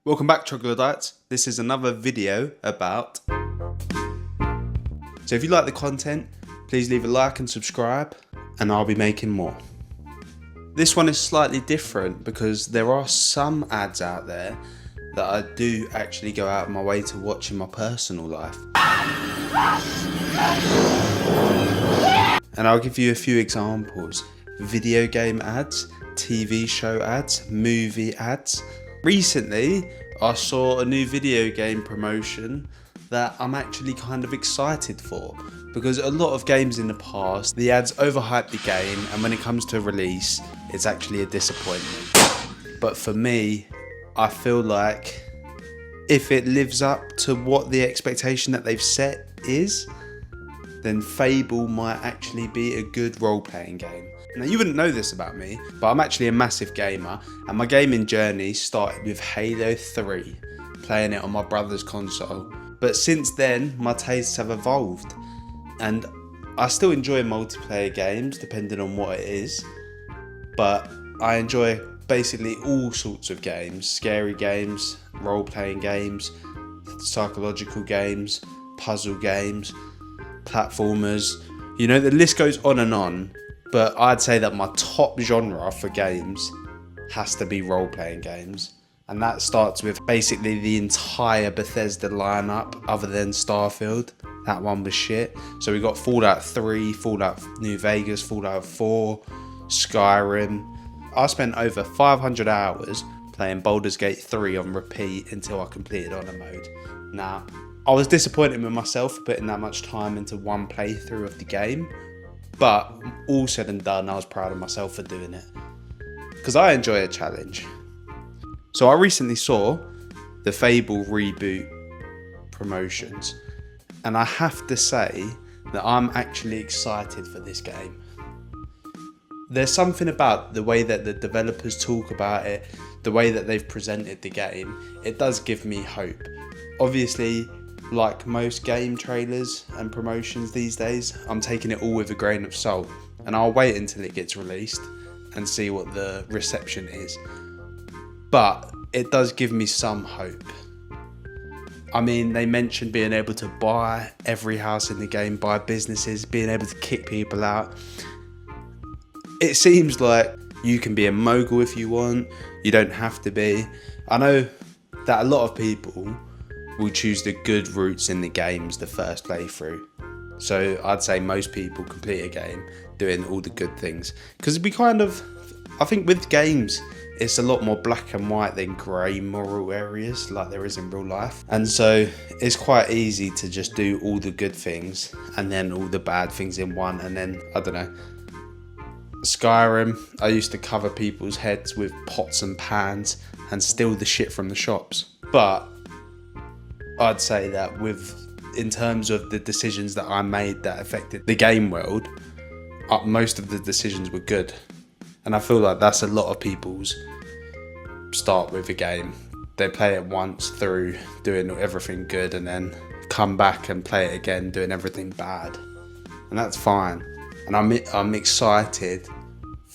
Welcome back, troglodytes. This is another video about... So if you like the content, please leave a like and subscribe, and I'll be making more. This one is slightly different because there are some ads out there that I do actually go out of my way to watch in my personal life. And I'll give you a few examples. Video game ads, TV show ads, movie ads. Recently, I saw a new video game promotion that I'm actually kind of excited for, because a lot of games in the past, the ads overhype the game, and when it comes to release, it's actually a disappointment. But for me, I feel like if it lives up to what the expectation that they've set is, then Fable might actually be a good role-playing game. Now, you wouldn't know this about me, but I'm actually a massive gamer, and my gaming journey started with Halo 3, playing it on my brother's console. But since then, my tastes have evolved, and I still enjoy multiplayer games, depending on what it is, but I enjoy basically all sorts of games: scary games, role-playing games, psychological games, puzzle games, platformers. You know, the list goes on and on. But I'd say that my top genre for games has to be role-playing games. And that starts with basically the entire Bethesda lineup other than Starfield. That one was shit. So we got Fallout 3, Fallout New Vegas, Fallout 4, Skyrim. I spent over 500 hours playing Baldur's Gate 3 on repeat until I completed honor mode. Now, I was disappointed with myself for putting that much time into one playthrough of the game. But all said and done, I was proud of myself for doing it, because I enjoy a challenge. So I recently saw the Fable reboot promotions, and I have to say that I'm actually excited for this game. There's something about the way that the developers talk about it, the way that they've presented the game, it does give me hope. Obviously, like most game trailers and promotions these days, I'm taking it all with a grain of salt, and I'll wait until it gets released and see what the reception is. But it does give me some hope. I mean, they mentioned being able to buy every house in the game, buy businesses, being able to kick people out. It seems like you can be a mogul if you want, you don't have to be. I know that a lot of people will choose the good routes in the games the first playthrough. So I'd say most people complete a game doing all the good things. Because I think with games, it's a lot more black and white than grey moral areas like there is in real life. And so it's quite easy to just do all the good things and then all the bad things in one. And then, I don't know, Skyrim, I used to cover people's heads with pots and pans and steal the shit from the shops. But I'd say that in terms of the decisions that I made that affected the game world, most of the decisions were good. And I feel like that's a lot of people's start with a game. They play it once through doing everything good and then come back and play it again doing everything bad. And that's fine. And I'm excited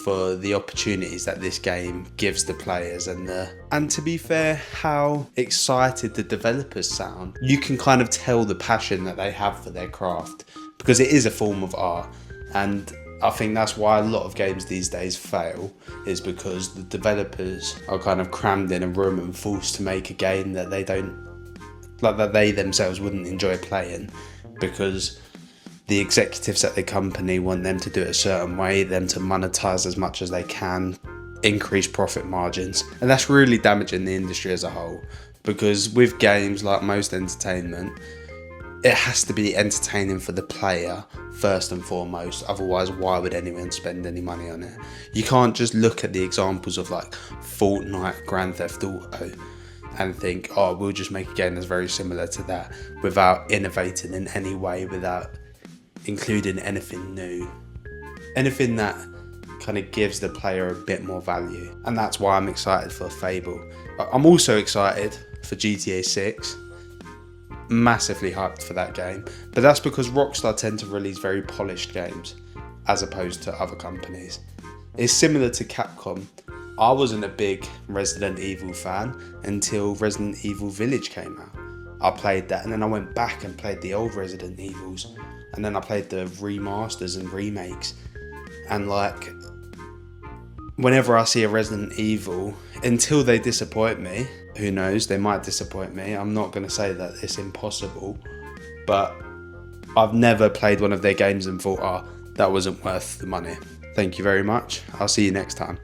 for the opportunities that this game gives the players, and to be fair, how excited the developers sound. You can kind of tell the passion that they have for their craft, because it is a form of art. And I think that's why a lot of games these days fail, is because the developers are kind of crammed in a room and forced to make a game that they themselves wouldn't enjoy playing, because the executives at the company want them to do it a certain way, them to monetize as much as they can, increase profit margins. And that's really damaging the industry as a whole, because with games, like most entertainment, it has to be entertaining for the player first and foremost. Otherwise, why would anyone spend any money on it? You can't just look at the examples of like Fortnite, Grand Theft Auto, and think, oh, we'll just make a game that's very similar to that, without innovating in any way, without including anything new, anything that kind of gives the player a bit more value. And that's why I'm excited for Fable. I'm also excited for GTA 6, massively hyped for that game, but that's because Rockstar tend to release very polished games as opposed to other companies. It's similar to Capcom. I wasn't a big Resident Evil fan until Resident Evil Village came out. I played that, and then I went back and played the old Resident Evils, and then I played the remasters and remakes. And like, whenever I see a Resident Evil, until they disappoint me, who knows, they might disappoint me. I'm not going to say that it's impossible, but I've never played one of their games and thought, oh, that wasn't worth the money. Thank you very much. I'll see you next time.